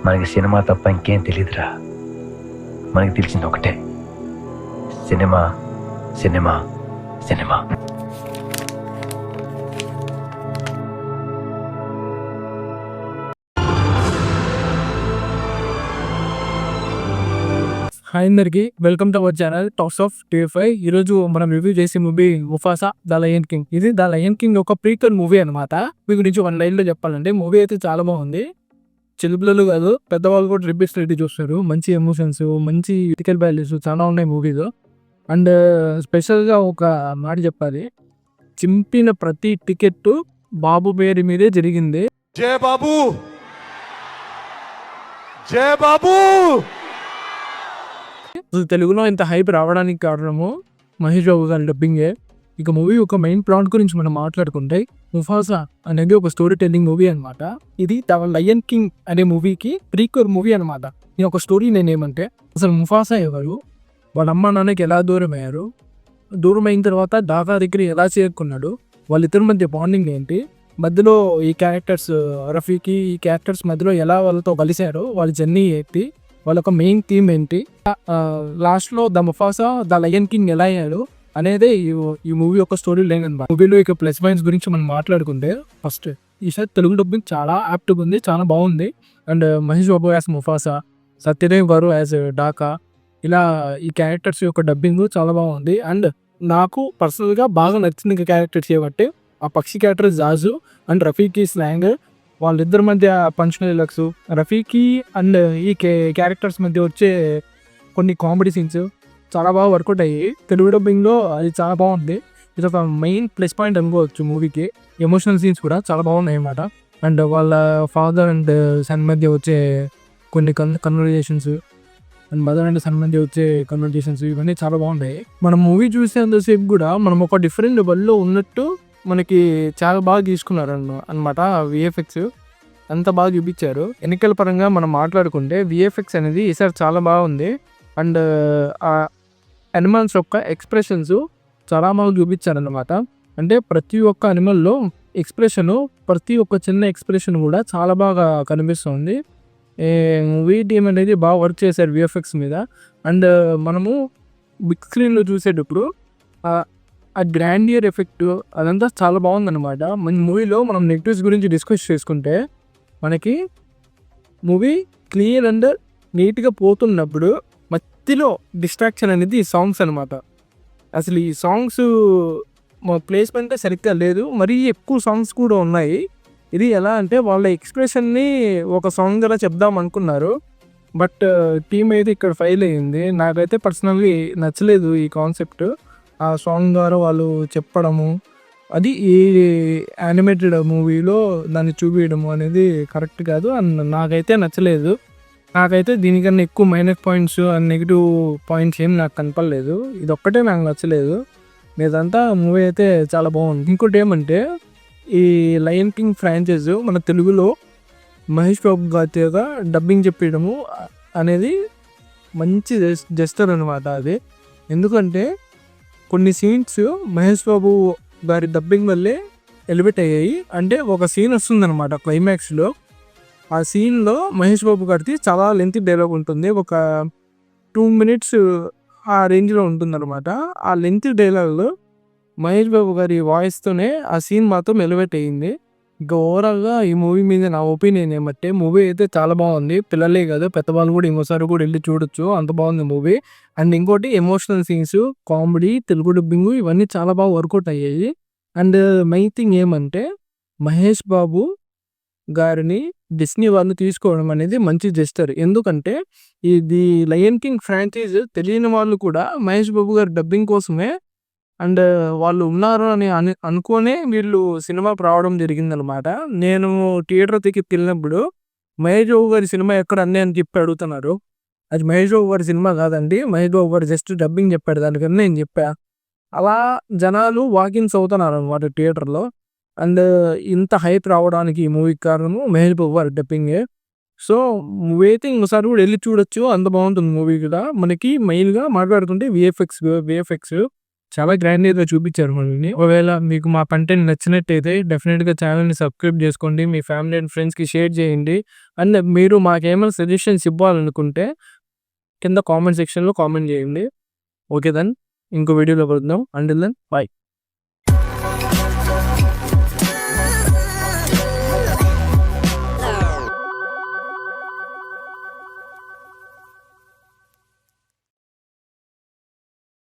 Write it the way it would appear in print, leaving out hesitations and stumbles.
మనకి సినిమా తప్ప ఇంకేం తెలియదురా. మనకి తెలిసింది ఒకటే, సినిమా సినిమా సినిమా. హాయ్ అందరికి, welcome to our channel talks of TFI. ఈరోజు మనం రివ్యూ చేసే movie Mufasa the lion king. ఇది ద లయన్ కింగ్ ఒక ప్రీక్వెల్ మూవీ అనమాట. మీ గురించి వన్ లైన్లో చెప్పాలంటే మూవీ అయితే చాలా బాగుంది. చిన్నపిల్లలు కాదు, పెద్దవాళ్ళు కూడా రిపీట్ రెడ్డి చూస్తారు. మంచి ఎమోషన్స్, మంచి ఇటికల్ వాల్యూస్ చాలా ఉన్నాయి మూవీలో. అండ్ స్పెషల్గా ఒక మాట చెప్పాలి, చింపిన ప్రతి టికెట్ బాబు పేరు మీదే జరిగింది. జై బాబు, జై బాబు. తెలుగులో ఇంత హైప్ రావడానికి కారణము మహేష్ బాబు గారి డబ్బింగే. ఇక మూవీ ఒక మెయిన్ ప్లాట్ గురించి మనం మాట్లాడుకుంటే, ముఫాసా అనేది ఒక స్టోరీ టెల్లింగ్ మూవీ అనమాట. ఇది ద లయన్ కింగ్ అనే మూవీకి ప్రీక్వెల్ మూవీ అనమాట. ఈ ఒక స్టోరీ నేనేమంటే, అసలు ముఫాసా ఎవరు, వాళ్ళ అమ్మ నాన్నకి ఎలా దూరం అయ్యారు, దూరం అయిన తర్వాత డాకా దగ్గర ఎలా చేరుకున్నాడు, వాళ్ళిద్దరి మధ్య బాండింగ్ ఏంటి, మధ్యలో ఈ క్యారెక్టర్స్ రఫీకి ఈ క్యారెక్టర్స్ మధ్యలో ఎలా వాళ్ళతో కలిశారు, వాళ్ళ జర్నీ ఏంటి, వాళ్ళ ఒక మెయిన్ థీమ్ ఏంటి, లాస్ట్లో the Mufasa the lion king ఎలా అయ్యాడు అనేది ఈ మూవీ యొక్క స్టోరీ లైన్ అనమాట. మూవీలో ఇక ప్లస్ పాయింట్స్ గురించి మనం మాట్లాడుకుంటే, ఫస్ట్ ఈసారి తెలుగు డబ్బింగ్ చాలా యాప్ట్గా ఉంది, చాలా బాగుంది. And Mahesh Babu as Mufasa, Satyadev గారు యాజ్ డాకా, ఇలా ఈ క్యారెక్టర్స్ యొక్క డబ్బింగ్ చాలా బాగుంది. అండ్ నాకు పర్సనల్గా బాగా నచ్చిన క్యారెక్టర్స్ ఏమంటే, ఆ పక్షి character Jaju and Rafiqui slang, వాళ్ళిద్దరి మధ్య పంచ్ డైలాగ్స్, రఫీకి అండ్ ఈ క్యారెక్టర్స్ మధ్య వచ్చే కొన్ని కామెడీ సీన్స్ చాలా బాగా వర్కౌట్ అయ్యి తెలుగు డబ్బింగ్లో అది చాలా బాగుంది. ఇది ఒక మెయిన్ ప్లస్ పాయింట్ అనుకోవచ్చు మూవీకి. ఎమోషనల్ సీన్స్ కూడా చాలా బాగున్నాయి అన్నమాట. అండ్ వాళ్ళ ఫాదర్ అండ్ సన్ మధ్య వచ్చే కొన్ని conversations, and mother and son మధ్య వచ్చే కన్వర్జేషన్స్, ఇవన్నీ చాలా బాగున్నాయి. మనం మూవీ చూసేంతసేపు కూడా మనం ఒక డిఫరెంట్ వరల్డ్లో ఉన్నట్టు మనకి చాలా బాగా తీసుకున్నారు అనమాట. విఎఫ్ఎక్స్ అంత బాగా చూపించారు. ఎన్నికల పరంగా మనం మాట్లాడుకుంటే విఎఫ్ఎక్స్ అనేది ఈసారి చాలా బాగుంది. అండ్ ఆ అనిమల్స్ యొక్క ఎక్స్ప్రెషన్స్ చాలా బాగా చూపించారనమాట. అంటే ప్రతి ఒక్క అనిమల్లో ఎక్స్ప్రెషను, ప్రతి ఒక్క చిన్న ఎక్స్ప్రెషన్ కూడా చాలా బాగా కనిపిస్తుంది. మూవీ టీమ్ అనేది బాగా వర్క్ చేశారు విఎఫ్ఎక్స్ మీద. అండ్ మనము బిగ్ స్క్రీన్లో చూసేటప్పుడు ఆ గ్రాండియర్ ఎఫెక్ట్ అదంతా చాలా బాగుందన్నమాట. మన మూవీలో మనం నెగిటివ్స్ గురించి డిస్కస్ చేసుకుంటే, మనకి మూవీ క్లియర్ అండ్ నీట్గా పోతున్నప్పుడు మధ్యలో డిస్ట్రాక్షన్ అనేది ఈ సాంగ్స్ అనమాట. అసలు ఈ సాంగ్స్ ప్లేస్మెంటే సరిగ్గా లేదు, మరీ ఎక్కువ సాంగ్స్ కూడా ఉన్నాయి. ఇది ఎలా అంటే వాళ్ళ ఎక్స్ప్రెషన్ని ఒక సాంగ్ ద్వారా చెప్దాం అనుకున్నారు, బట్ టీమ్ అయితే ఇక్కడ ఫెయిల్ అయ్యింది. నాకైతే పర్సనల్గా నచ్చలేదు ఈ కాన్సెప్ట్. ఆ సాంగ్ ద్వారా వాళ్ళు చెప్పడము, అది ఈ యానిమేటెడ్ మూవీలో దాన్ని చూపించడము అనేది కరెక్ట్ కాదు. అండ్ నాకైతే నచ్చలేదు. నాకైతే దీనికన్నా ఎక్కువ minus points and negative points ఏం నాకు కనపడలేదు. ఇది ఒక్కటే నాకు నచ్చలేదు. మీదంతా మూవీ అయితే చాలా బాగుంది. ఇంకోటి ఏమంటే, ఈ లయన్ కింగ్ ఫ్రాంచైజ్ మన తెలుగులో మహేష్ బాబు గారిగా డబ్బింగ్ చెప్పడము అనేది మంచి జెస్చర్ అనమాట అది. ఎందుకంటే కొన్ని సీన్స్ మహేష్ బాబు గారి డబ్బింగ్ వల్లే ఎలివేట్ అయ్యాయి. అంటే ఒక సీన్ వస్తుందన్నమాట క్లైమాక్స్లో. ఆ సీన్లో మహేష్ బాబు గారిది చాలా లెంత్ డైలాగ్ ఉంటుంది, ఒక 2 minutes ఆ రేంజ్లో ఉంటుందన్నమాట. ఆ లెంత్ డైలాగ్లో మహేష్ బాబు గారి వాయిస్తోనే ఆ సీన్ మాత్రం ఎలివేట్ అయ్యింది. ఇంకా ఓవరాల్గా ఈ మూవీ మీద నా ఒపీనియన్ ఏమంటే, మూవీ అయితే చాలా బాగుంది. పిల్లలే కాదు, పెద్దవాళ్ళు కూడా ఇంకోసారి కూడా వెళ్ళి చూడొచ్చు, అంత బాగుంది మూవీ. అండ్ ఇంకోటి emotional scenes, comedy, Telugu dubbing ఇవన్నీ చాలా బాగా వర్కౌట్ అయ్యాయి. అండ్ మెయిన్ థింగ్ ఏమంటే, మహేష్ బాబు గారిని డిస్నీ వాళ్ళు తీసుకోవడం అనేది మంచి జెస్చర్. ఎందుకంటే ఇది లయన్ కింగ్ ఫ్రాంచైజ్ తెలియని వాళ్ళు కూడా మహేష్ బాబు గారి డబ్బింగ్ కోసమే అండ్ వాళ్ళు ఉన్నారు అని అనుకోనే వీళ్ళు సినిమాకి రావడం జరిగిందనమాట. నేను థియేటర్ దగ్గరికి వెళ్ళినప్పుడు మహేష్ బాబు గారి సినిమా ఎక్కడ అన్నీ అని చెప్పి అడుగుతున్నారు. అది మహేష్ బాబు గారి సినిమా కాదండి, మహేష్ బాబు గారు జస్ట్ డబ్బింగ్ చెప్పాడు, దానికన్నా నేను చెప్పా. అలా జనాలు వాకిన్స్ అవుతున్నారు అనమాట థియేటర్లో. అండ్ ఇంత హైప్ రావడానికి ఈ మూవీకి కారణము మహేష్ బాబు గారి డబ్బింగే. సో మూవీ అయితే ఇంకోసారి కూడా వెళ్ళి చూడొచ్చు, అంత బాగుంటుంది మూవీ కూడా. మనకి మెయిన్గా మాట్లాడుకుంటే విఎఫ్ఎక్స్ చాలా గ్రాండియర్గా చూపించారు మనల్ని. ఒకవేళ మీకు మా కంటెంట్ నచ్చినట్టయితే డెఫినెట్గా ఛానల్ని సబ్స్క్రైబ్ చేసుకోండి, మీ ఫ్యామిలీ అండ్ ఫ్రెండ్స్కి షేర్ చేయండి. అండ్ మీరు మాకేమైనా సజెషన్స్ ఇవ్వాలనుకుంటే కింద కామెంట్ సెక్షన్లో కామెంట్ చేయండి. ఓకే దెన్ ఇంకో వీడియోలో కలుద్దాం. Until then by.